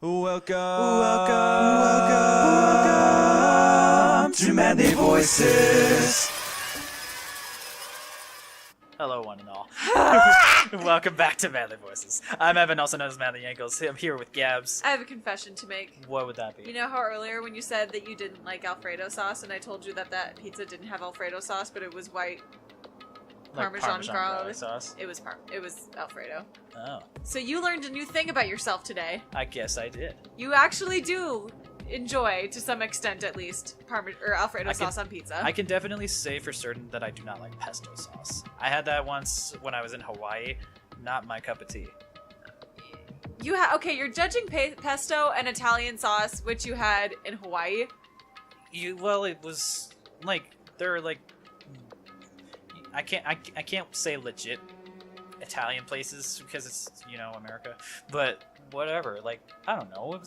Welcome to Manly Voices. Hello, one and all. Welcome back to Manly Voices. I'm Evan, also known as Manly Ankles. I'm here with Gabs. I have a confession to make. What would that be? You know how earlier when you said that you didn't like Alfredo sauce, and I told you that that pizza didn't have Alfredo sauce, but it was white Parmesan garlic sauce? It was Alfredo. Oh. So you learned a new thing about yourself today. I guess I did. You actually do enjoy, to some extent at least, Alfredo sauce on pizza. I can definitely say for certain that I do not like pesto sauce. I had that once when I was in Hawaii. Not my cup of tea. Okay, you're judging pesto and Italian sauce, which you had in Hawaii. Well, it was like they're like I can't say legit Italian places because it's America, but whatever. Like I don't know.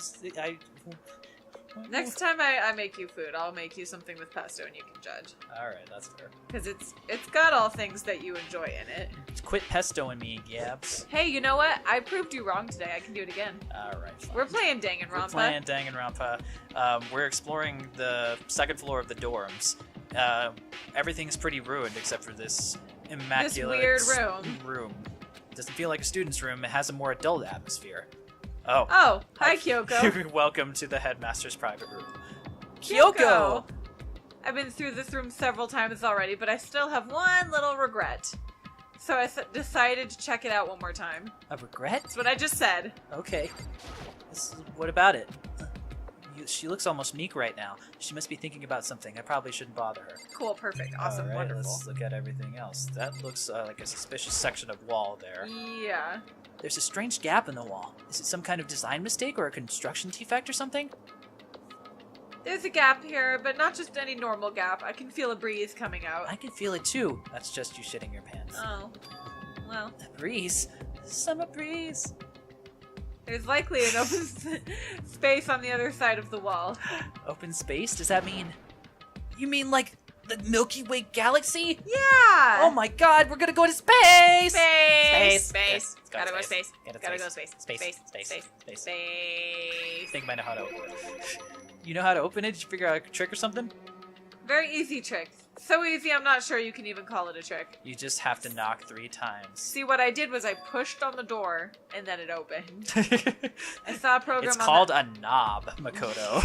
Next time I make you food, I'll make you something with pesto and you can judge. Alright, that's fair. Because it's got all things that you enjoy in it. Quit pestoing me, Gabs. Hey, you know what? I proved you wrong today. I can do it again. Alright, fine. We're playing Danganronpa. We're exploring the second floor of the dorms. Everything's pretty ruined except for this immaculate... This weird room. Doesn't feel like a student's room. It has a more adult atmosphere. Oh, hi Kyoko. Welcome to the headmaster's private room. Kyoko! I've been through this room several times already, but I still have one little regret. So I decided to check it out one more time. A regret? That's what I just said. Okay. What about it? She looks almost meek right now. She must be thinking about something. I probably shouldn't bother her. Cool, perfect, awesome, All right, wonderful. Let's look at everything else. That looks like a suspicious section of wall there. Yeah. There's a strange gap in the wall. Is it some kind of design mistake or a construction defect or something? There's a gap here, but not just any normal gap. I can feel a breeze coming out. I can feel it too. That's just you shitting your pants. Oh. Well. A breeze? Summer breeze. There's likely an open space on the other side of the wall. Open space? Does that mean... You mean like the Milky Way galaxy? Yeah! Oh my god, we're gonna go to space! Space! Yes, Gotta go space. Gotta go space. Space. Space. I think I know how to open it. You know how to open it? Did you figure out a trick or something? Very easy trick. So easy, I'm not sure you can even call it a trick. You just have to knock 3 times. See, what I did was I pushed on the door, and then it opened. I saw a program It's called a knob, Makoto.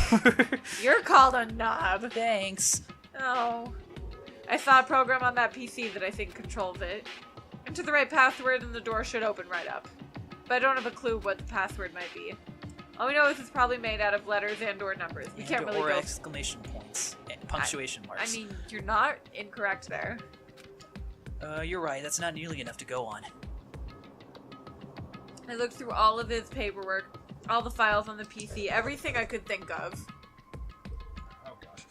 You're called a knob. Thanks. Oh. I saw a program on that PC that I think controls it. Enter the right password and the door should open right up. But I don't have a clue what the password might be. All we know is it's probably made out of letters and or numbers. We can't really or go... exclamation points. And punctuation marks. I mean, you're not incorrect there. You're right. That's not nearly enough to go on. I looked through all of his paperwork, all the files on the PC, everything I could think of. Oh gosh.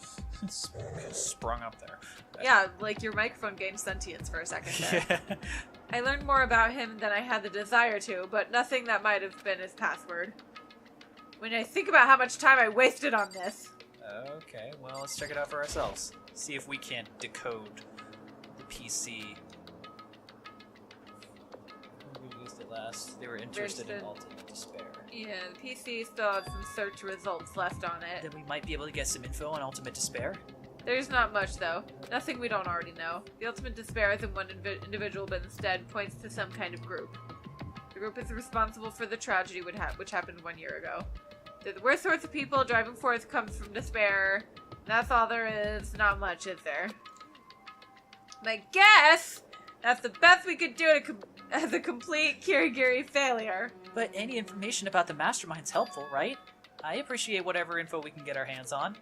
Sprung up there. Yeah, like your microphone gained sentience for a second there. Yeah. I learned more about him than I had the desire to, but nothing that might have been his password. When I think about how much time I wasted on this. Okay, well, let's check it out for ourselves. See if we can't decode the PC. We used it last. They were interested in ultimate despair. Yeah, the PC still has some search results left on it. Then we might be able to get some info on ultimate despair. There's not much, though. Nothing we don't already know. The ultimate despair isn't one individual, but instead points to some kind of group. The group is responsible for the tragedy which happened 1 year ago. They're the worst sorts of people. Driving force comes from despair. That's all there is. Not much, is there? I guess that's the best we could do as a complete Kirigiri failure. But any information about the mastermind's helpful, right? I appreciate whatever info we can get our hands on.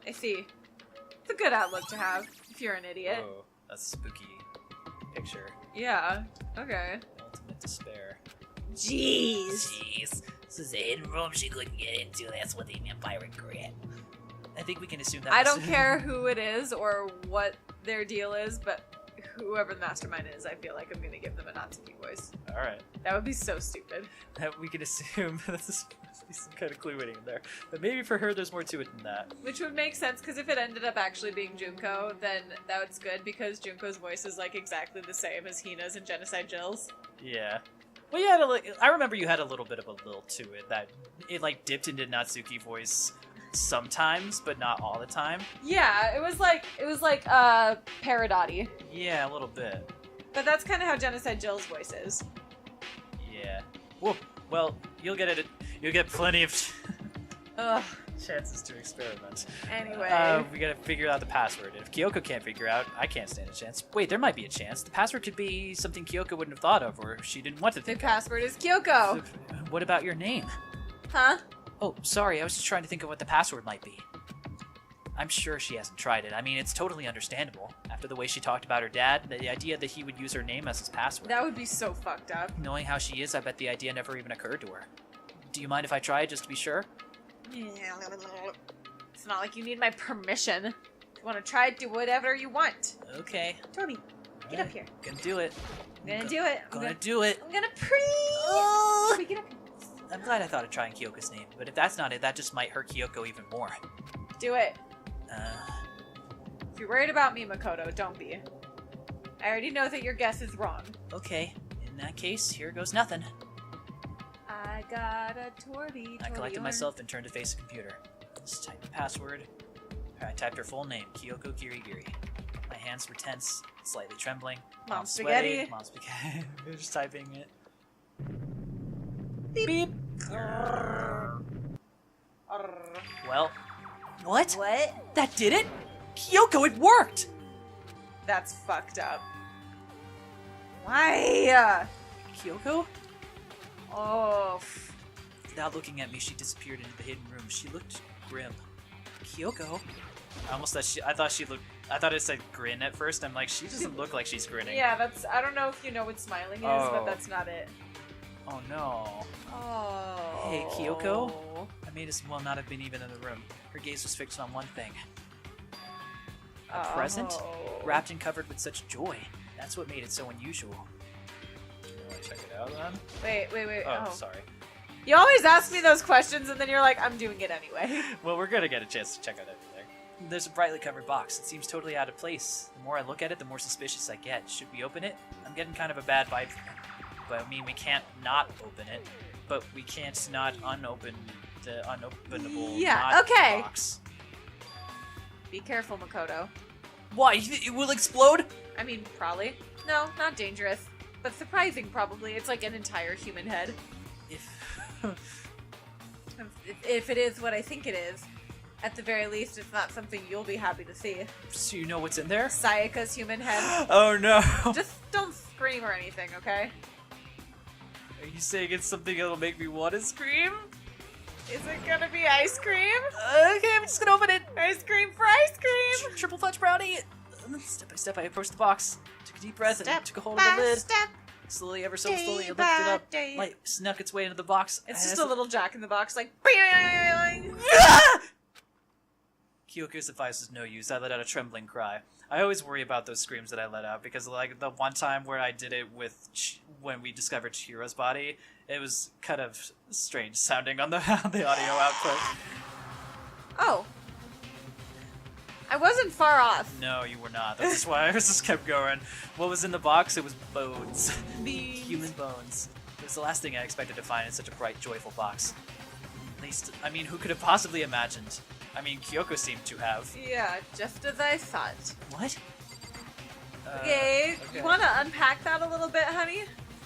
I see. It's a good outlook to have, if you're an idiot. Oh, that's a spooky picture. Yeah, okay. Ultimate despair. Jeez. This is a hidden room she couldn't get into. That's what they meant by regret. I think we can assume that. I don't care who it is or what their deal is, but whoever the mastermind is, I feel like I'm gonna give them a Natsuki voice. Alright. That would be so stupid. That we can assume there's some kind of clue in there. But maybe for her there's more to it than that. Which would make sense, because if it ended up actually being Junko, then that was good, because Junko's voice is like exactly the same as Hina's in Genocide Jill's. Yeah. Well, you had I remember you had a little bit of a lilt to it, that it like dipped into Natsuki voice sometimes, but not all the time. Yeah, it was like Paradotty. Yeah, a little bit. But that's kind of how Genocide Jill's voice is. Yeah. Well, you'll get plenty of Ugh. chances to experiment. Anyway. We gotta figure out the password. If Kyoko can't figure out, I can't stand a chance. Wait, there might be a chance. The password could be something Kyoko wouldn't have thought of, or she didn't want to The think password is Kyoko. of. What about your name? Huh? Oh, sorry, I was just trying to think of what the password might be. I'm sure she hasn't tried it. I mean, it's totally understandable. After the way she talked about her dad, the idea that he would use her name as his password. That would be so fucked up. Knowing how she is, I bet the idea never even occurred to her. Do you mind if I try just to be sure? It's not like you need my permission. If you want to try it, do whatever you want. Okay. Toby, get up here. Gonna do it. I'm gonna do it. Gonna do it. I'm gonna pre. Toby, get up here. I'm glad I thought of trying Kyoko's name, but if that's not it, that just might hurt Kyoko even more. Do it. Uh, If you're worried about me, Makoto, don't be. I already know that your guess is wrong. okay. In that case, here goes nothing. I got a Torby. I collected myself and turned to face the computer. Just type the password. I typed her full name, Kyoko Kirigiri. My hands were tense, slightly trembling. Mom sweaty. spaghetti. Mom spaghetti. Just typing it. Beep. Beep. Well, what? What? That did it? Kyoko, it worked! That's fucked up. Why? Kyoko? Oh. Without looking at me, she disappeared into the hidden room. She looked grim. Kyoko? I thought it said grin at first. I'm like, she doesn't look like she's grinning. Yeah, that's. I don't know if you know what smiling is, but Oh. that's not it. Oh no. Oh. Hey, Kyoko? I may as well not have been even in the room. Her gaze was fixed on one thing. A present? Wrapped and covered with such joy. That's what made it so unusual. You want to check it out then? Wait. Oh, sorry. You always ask me those questions and then you're like, I'm doing it anyway. Well, we're gonna get a chance to check out everything. There's a brightly covered box. It seems totally out of place. The more I look at it, the more suspicious I get. Should we open it? I'm getting kind of a bad vibe from it. But I mean, we can't not open it. But we can't not unopen the unopenable okay. box. Be careful, Makoto. Why? It will explode? I mean, probably. No, not dangerous. But surprising, probably. It's like an entire human head. If it is what I think it is, at the very least, it's not something you'll be happy to see. So you know what's in there? Sayaka's human head. Oh no! Just don't scream or anything, okay? Are you saying it's something that'll make me want to scream? Is it gonna be ice cream? Okay, I'm just gonna open it. Ice cream for ice cream! Triple fudge brownie. Step by step, I approached the box. Took a deep breath and took a hold of by the lid. step. Slowly, ever so Day slowly, I lifted by it up. day. Light snuck its way into the box. It's and just as a little jack in the box, like. Kyoko's advice was no use. I let out a trembling cry. I always worry about those screams that I let out because, like, the one time where I did it with when we discovered Chihiro's body, it was kind of strange sounding on the audio output. Oh. I wasn't far off. No, you were not. That's why I just kept going. What was in the box? It was bones. Beans. Human bones. It was the last thing I expected to find in such a bright, joyful box. At least, I mean, who could have possibly imagined? I mean, Kyoko seemed to have. Yeah, just as I thought. What? Okay, you want to unpack that a little bit, honey?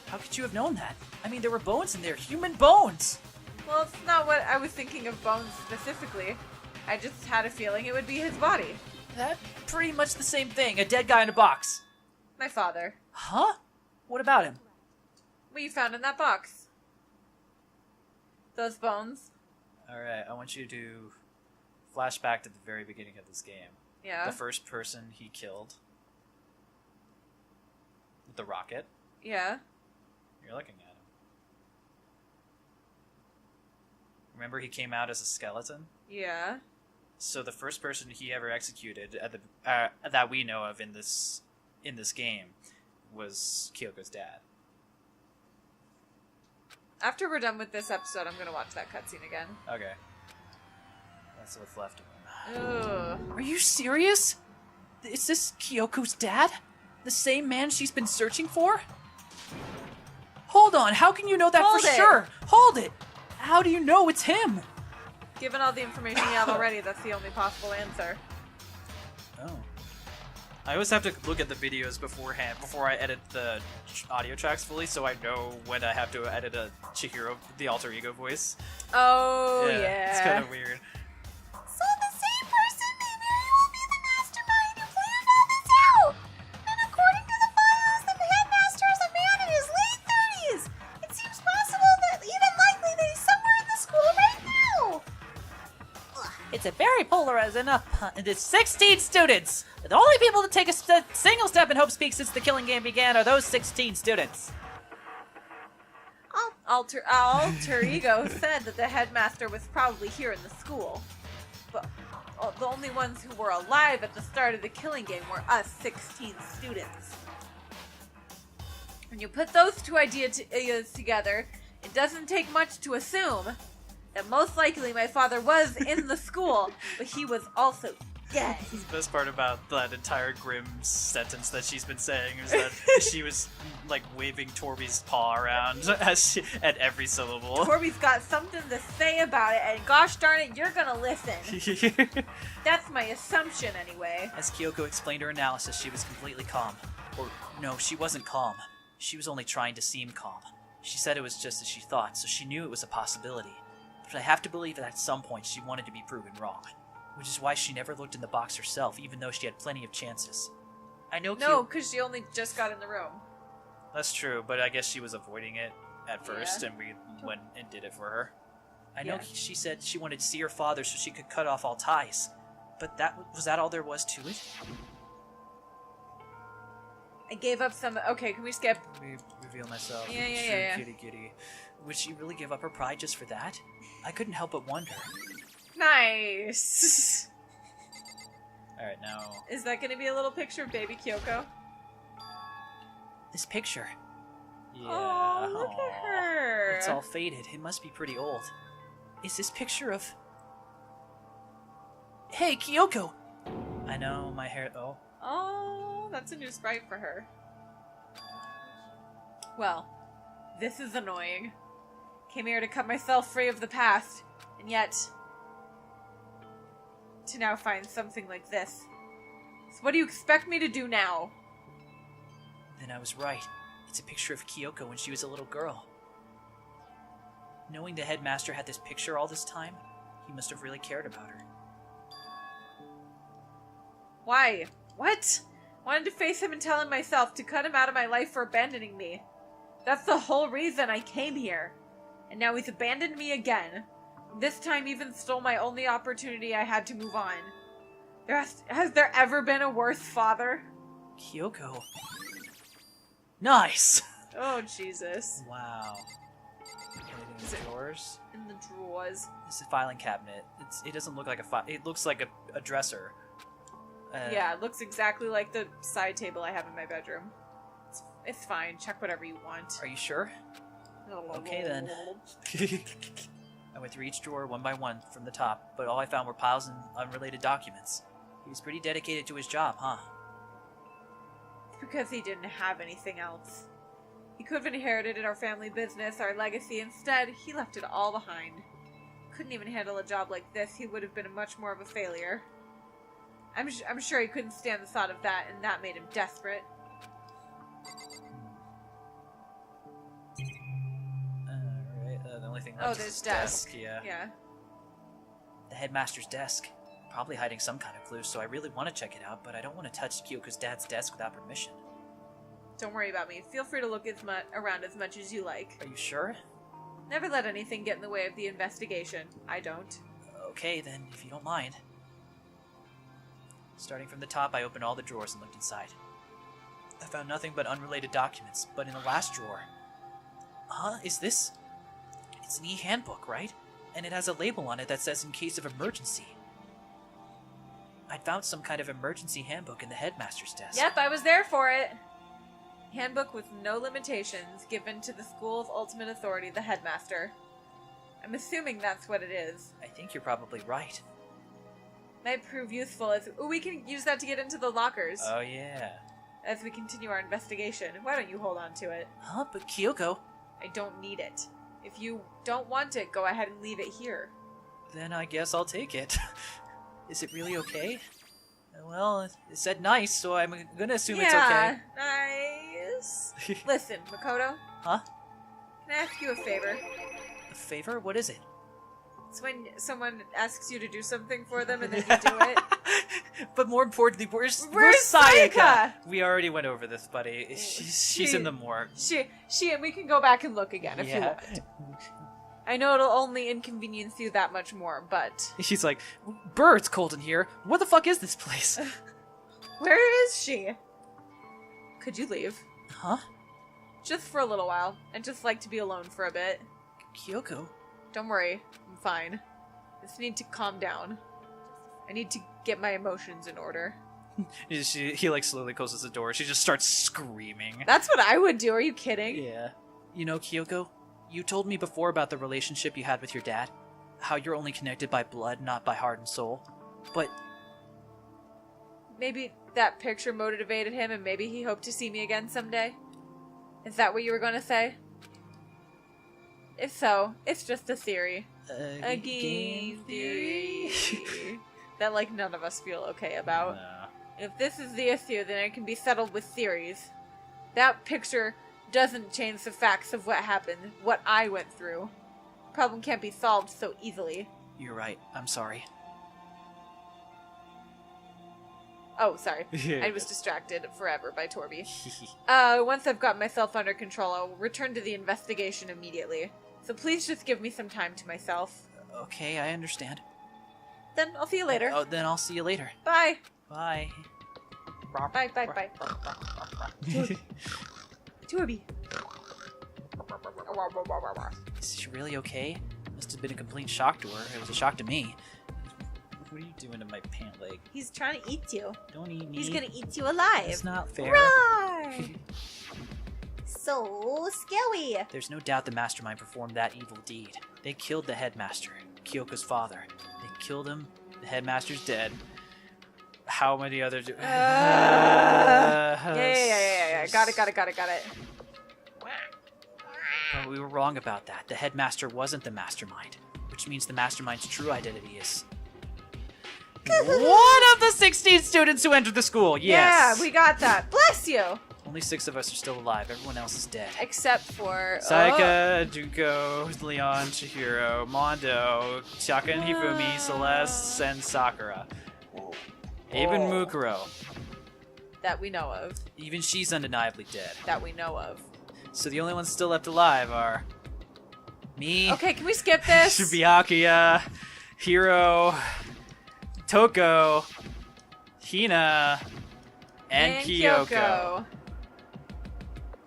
How could you have known that? I mean, there were bones in there. Human bones! Well, it's not what I was thinking of bones specifically. I just had a feeling it would be his body. That's pretty much the same thing. A dead guy in a box. My father. Huh? What about him? What you found in that box? Those bones? Alright, I want you to flash back to the very beginning of this game. Yeah. The first person he killed. With the rocket. Yeah. You're looking at him. Remember he came out as a skeleton? Yeah. So the first person he ever executed at the that we know of in this game was Kyoko's dad. After we're done with this episode, I'm gonna watch that cutscene again. Okay. That's what's left of him. Ugh. Are you serious? Is this Kyoko's dad? The same man she's been searching for? Hold on, how can you know that Hold for it. sure? Hold it! How do you know it's him? Given all the information you have already, that's the only possible answer. Oh. I always have to look at the videos beforehand, before I edit the audio tracks fully, so I know when I have to edit a Chihiro, the alter ego voice. Oh, yeah. It's kind of weird. So the same person may very well be the mastermind who planned all this out. And according to the files, the headmaster is a man in his late 30s. It seems possible that even likely that he's somewhere in the school right now. It's a very polarizing enough. It's 16 students. The only people to take a single step in Hope's Peak since the killing game began are those 16 students. Alter ego said that the headmaster was probably here in the school. But the only ones who were alive at the start of the killing game were us 16 students. When you put those two ideas together, it doesn't take much to assume that most likely my father was in the school, but he was also dead. The best part about that entire grim sentence that she's been saying is that she was, like, waving Torby's paw around at every syllable. Corby's got something to say about it, and gosh darn it, you're gonna listen. That's my assumption, anyway. As Kyoko explained her analysis, she was completely calm. Or, no, she wasn't calm. She was only trying to seem calm. She said it was just as she thought, so she knew it was a possibility. But I have to believe that at some point she wanted to be proven wrong. Which is why she never looked in the box herself, even though she had plenty of chances. I know No, because she only just got in the room. That's true, but I guess she was avoiding it at first, and we went and did it for her. I know Yeah. she said she wanted to see her father so she could cut off all ties. But was that all there was to it? I gave up some. Okay, can we skip? Let me reveal myself. Yeah, yeah, True yeah, yeah. Kitty. Would she really give up her pride just for that? I couldn't help but wonder. Nice. Alright, now... Is that going to be a little picture of baby Kyoko? This picture. Yeah. Oh, look aw. at her. It's all faded. It must be pretty old. Is this picture of... Hey, Kyoko! I know, my hair... Oh. Oh, that's a new sprite for her. Well, this is annoying. Came here to cut myself free of the past, and yet to now find something like this. So what do you expect me to do now? Then I was right. It's a picture of Kyoko when she was a little girl. Knowing the headmaster had this picture all this time, he must have really cared about her. Why? What? Wanted to face him and tell him myself to cut him out of my life for abandoning me. That's the whole reason I came here. And now he's abandoned me again. This time even stole my only opportunity I had to move on. Has there ever been a worse father? Kyoko. Nice! Oh, Jesus. Wow. Anything in the drawers? In the drawers. This is a filing cabinet. It doesn't look like a file. It looks like a dresser. Yeah, it looks exactly like the side table I have in my bedroom. It's fine. Check whatever you want. Are you sure? Okay, then. I went through each drawer one by one from the top, but all I found were piles of unrelated documents. He was pretty dedicated to his job, huh? It's because he didn't have anything else. He could have inherited our family business, our legacy. Instead, he left it all behind. Couldn't even handle a job like this. He would have been much more of a failure. I'm sure he couldn't stand the thought of that, and that made him desperate. Alright, the only thing left Oh, is there's his desk. Yeah. Yeah. The headmaster's desk. Probably hiding some kind of clue, so I really want to check it out, but I don't want to touch Kyoko's dad's desk without permission. Don't worry about me. Feel free to look around as much as you like. Are you sure? Never let anything get in the way of the investigation. I don't. Okay, then, if you don't mind. Starting from the top, I opened all the drawers and looked inside. I found nothing but unrelated documents, but in the last drawer... Huh? Is this... It's an e-handbook, right? And it has a label on it that says in case of emergency. I'd found some kind of emergency handbook in the headmaster's desk. Yep, I was there for it. Handbook with no limitations given to the school's ultimate authority, the headmaster. I'm assuming that's what it is. I think you're probably right. Might prove useful as we can use that to get into the lockers Oh, yeah. as we continue our investigation. Why don't you hold on to it? Huh? But Kyoko... I don't need it. If you don't want it, go ahead and leave it here. Then I guess I'll take it. Is it really okay? Well, it said nice, so I'm gonna assume it's okay. Nice. Listen, Makoto. Huh? Can I ask you a favor? A favor? What is it? It's when someone asks you to do something for them and then you do it. But more importantly, where's Sayaka? Sayaka? We already went over this, buddy. She's in the morgue. She, and we can go back and look again if you Yeah. want. I know it'll only inconvenience you that much more, but She's like, Burr, it's cold in here. What the fuck is this place? where is she? Could you leave? Huh? Just for a little while. I'd just like to be alone for a bit. Kyoko? Don't worry, I'm fine. I just need to calm down. I need to get my emotions in order. He like slowly closes the door. She just starts screaming. That's what I would do, are you kidding? Yeah. You know, Kyoko, you told me before about the relationship you had with your dad. How you're only connected by blood, not by heart and soul. But Maybe that picture motivated him and maybe he hoped to see me again someday? Is that what you were going to say? If so, it's just a theory. A game theory. That, like, none of us feel okay about. Nah. If this is the issue, then it can be settled with theories. That picture doesn't change the facts of what happened, what I went through. Problem can't be solved so easily. You're right. I'm sorry. Oh, sorry. Yeah. I was distracted forever by Torby. Once I've got myself under control, I'll return to the investigation immediately. So please just give me some time to myself. Okay, I understand. Then I'll see you later. Oh, then I'll see you later. Bye. Bye. Bye, bye, bye. Torby. Is she really okay? Must have been a complete shock to her. It was a shock to me. What are you doing to my pant leg? He's trying to eat you. Don't eat me. He's gonna eat you alive. It's not fair. Roar! So scary. There's no doubt the mastermind performed that evil deed. They killed the headmaster, Kyoko's father. They killed him. The headmaster's dead. How many other? Yeah. Got it. But we were wrong about that. The headmaster wasn't the mastermind, which means the mastermind's true identity is one of the 16 students who entered the school. Yes. Yeah, we got that. Bless you. Only 6 of us are still alive. Everyone else is dead. Except for Sayaka, Junko, Leon, Chihiro, Mondo, Chaka and Hifumi, Celeste, and Sakura. Even Mukuro. that we know of. Even she's undeniably dead. That we know of. So the only ones still left alive are me, Okay, can we skip this? Shibuyakuya, Hiro, Toko, Hina, and Kyoko.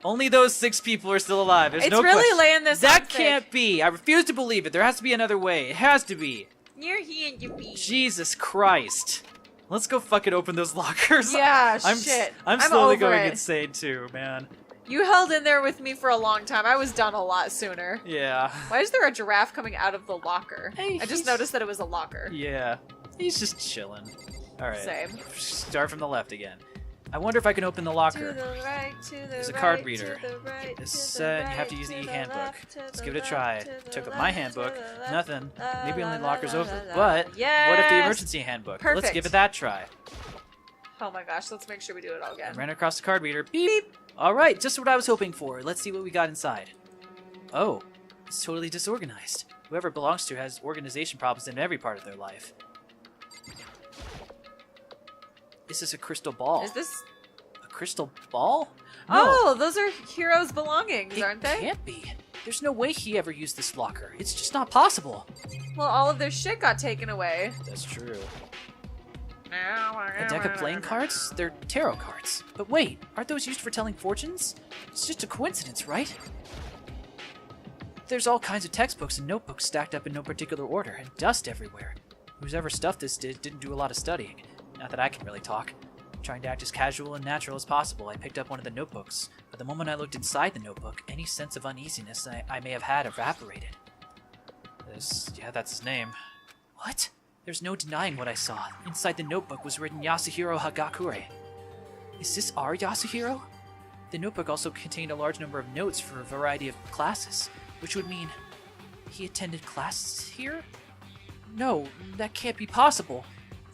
Only those 6 people are still alive. There's It's no really question. laying this That on thick. can't be. I refuse to believe it. There has to be another way. It has to be. You're here, you be. Jesus Christ. Let's go fucking open those lockers. Yeah, I'm shit. I'm slowly over going it. insane too, man. You held in there with me for a long time. I was done a lot sooner. Yeah. Why is there a giraffe coming out of the locker? Hey, I just he's- noticed that it was a locker. Yeah. He's just chilling. Alright. Same. Start from the left again. I wonder if I can open the To locker. the right, to the There's a right, card to reader. the right, This to the you have to right, use the to e-handbook. left, to Let's the give it a left, try. to the Took up left, my to handbook. the left. Nothing. Maybe only La, locker's la, over. la, la. But what if the Yes! emergency handbook? Perfect. Let's give it that try. Oh my gosh, let's make sure we do it all I again. ran across the card reader. Beep. Alright, just what I was hoping for. Let's see what we got inside. Oh, it's totally disorganized. Whoever belongs to has organization problems in every part of their life. This is a crystal ball. Is this... A crystal ball? No, Oh, those are Hero's belongings, it aren't they? can't be. There's no way he ever used this locker. It's just not possible. Well, all of their shit got taken away. That's true. A deck of playing cards? They're tarot cards. But wait, aren't those used for telling fortunes? It's just a coincidence, right? There's all kinds of textbooks and notebooks stacked up in no particular order, and dust everywhere. Whoever stuffed this didn't do a lot of studying. Not that I can really talk. Trying to act as casual and natural as possible, I picked up one of the notebooks. But the moment I looked inside the notebook, any sense of uneasiness I may have had evaporated. That's his name. What? There's no denying what I saw. Inside the notebook was written Yasuhiro Hagakure. Is this our Yasuhiro? The notebook also contained a large number of notes for a variety of classes, which would mean he attended classes here? No, that can't be possible.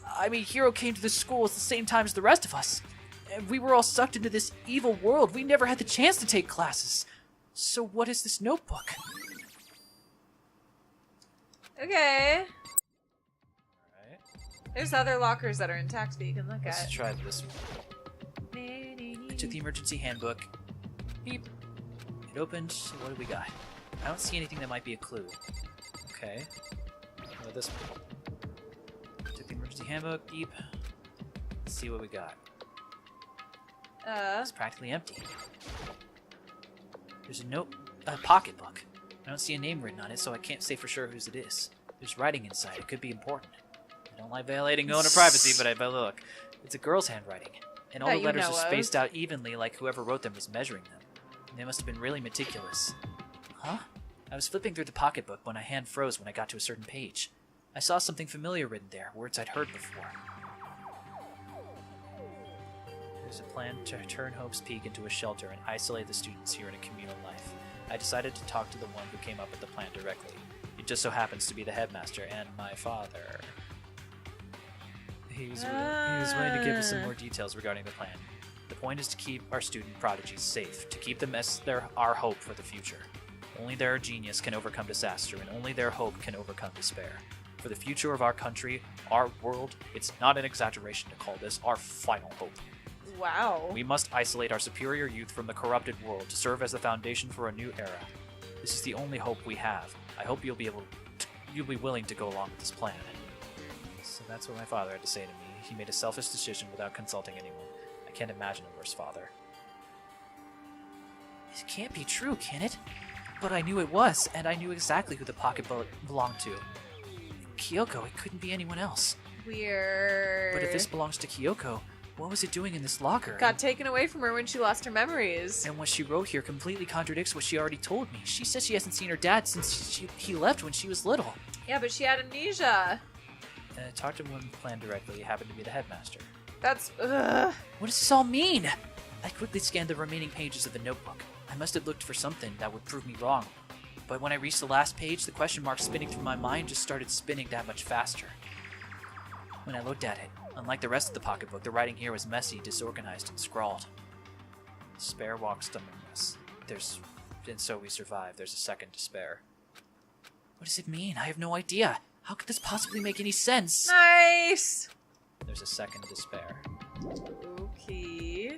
I mean, Hiro came to this school at the same time as the rest of us. And we were all sucked into this evil world. We never had the chance to take classes. So what is this notebook? Okay. Alright. There's other lockers that are intact that you can look Let's at. try this one. I took the emergency handbook. Beep. It opened. What do we got? I don't see anything that might be a clue. Okay. What about this one? Took the emergency handbook. Beep. Let's see what we got. It's practically empty. There's a pocketbook. I don't see a name written on it, so I can't say for sure whose it is. There's writing inside. It could be important. I don't like violating owner privacy, but I bet look. It's a girl's handwriting. And all That the you letters know are of. spaced out evenly like whoever wrote them was measuring them. They must have been really meticulous. Huh? I was flipping through the pocketbook when my hand froze when I got to a certain page. I saw something familiar written there, words I'd heard before. There's a plan to turn Hope's Peak into a shelter and isolate the students here in a communal life. I decided to talk to the one who came up with the plan directly. It just so happens to be the headmaster and my father. He was willing to give us some more details regarding the plan. The point is to keep our student prodigies safe, to keep them as our hope for the future. Only their genius can overcome disaster, and only their hope can overcome despair. For the future of our country, our world, it's not an exaggeration to call this our final hope. Wow. We must isolate our superior youth from the corrupted world to serve as the foundation for a new era. This is the only hope we have. I hope you'll be willing to go along with this plan. So that's what my father had to say to me. He made a selfish decision without consulting anyone. I can't imagine a worse father. This can't be true, can it? But I knew it was, and I knew exactly who the pocketbook belonged to. Kyoko, it couldn't be anyone else. Weird. But if this belongs to Kyoko, what was it doing in this locker? got taken away from her when she lost her memories. And what she wrote here completely contradicts what she already told me. She says she hasn't seen her dad since he left when she was little. Yeah, but she had amnesia. I talked to one who planned directly. He happened to be the headmaster. That's ugh. What does this all mean? I quickly scanned the remaining pages of the notebook. I must have looked for something that would prove me wrong. But when I reached the last page, the question mark spinning through my mind just started spinning that much faster. When I looked at it, unlike the rest of the pocketbook, the writing here was messy, disorganized, and scrawled. Despair walks among us. And so we survive. There's a second despair. What does it mean? I have no idea. How could this possibly make any sense? Nice. There's a second despair. Okay.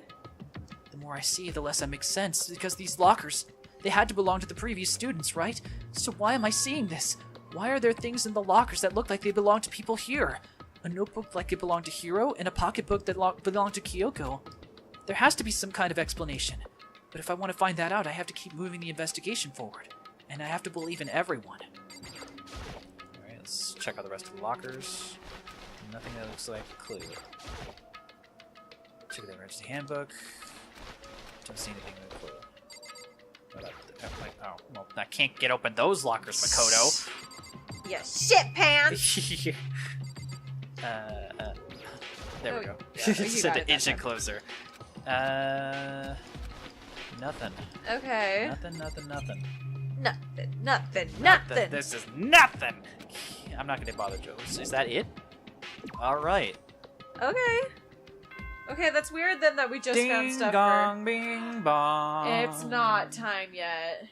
The more I see, the less that makes sense, because these lockers, they had to belong to the previous students, right? So why am I seeing this? Why are there things in the lockers that look like they belong to people here? A notebook like it belonged to Hiro, and a pocketbook that belonged to Kyoko. There has to be some kind of explanation. But if I want to find that out, I have to keep moving the investigation forward. And I have to believe in everyone. Alright, let's check out the rest of the lockers. Nothing that looks like a clue. Check the emergency handbook. Don't see anything with a clue. What about oh, well, I can't get open those lockers, Makoto. Yeah, shit pants. There we Oh, go. yeah, you Just got had it to inch that it closer. Nothing. Okay. Nothing. Nothing. This is nothing. I'm not gonna bother Joe. Is that it? All right. Okay. Okay, that's weird then that we just found Ding stuff dong, bing bong. for... It's not time yet.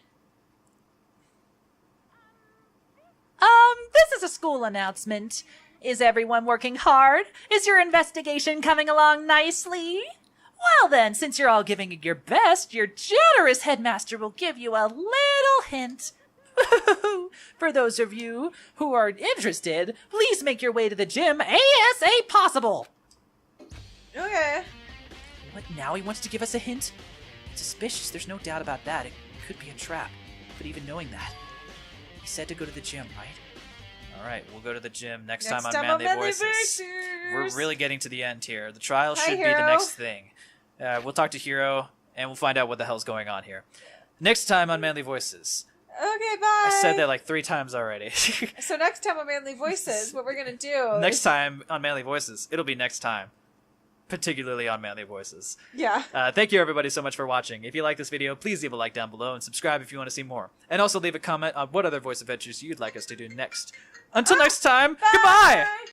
This is a school announcement. Is everyone working hard? Is your investigation coming along nicely? Well then, since you're all giving it your best, your generous headmaster will give you a little hint. For those of you who are interested, please make your way to the gym ASAP possible. Okay. What, now he wants to give us a hint? It's suspicious, there's no doubt about that. It could be a trap. But even knowing that, he said to go to the gym, right? All right, we'll go to the gym next Next time on time on Manly Manly Voices. Voices. We're really getting to the end here. The trial Hi, should be the Hiro. next thing. We'll talk to Hiro, and we'll find out what the hell's going on here. Next time on Manly Voices. Okay, bye. I said that like 3 times already. So next time on Manly Voices, what we're gonna do Next is... time on Manly Voices, it'll be next time. particularly on Manly Voices. Yeah. Thank you everybody so much for watching. If you like this video, please leave a like down below and subscribe if you want to see more. And also leave a comment on what other voice adventures you'd like us to do next. Until next time, goodbye!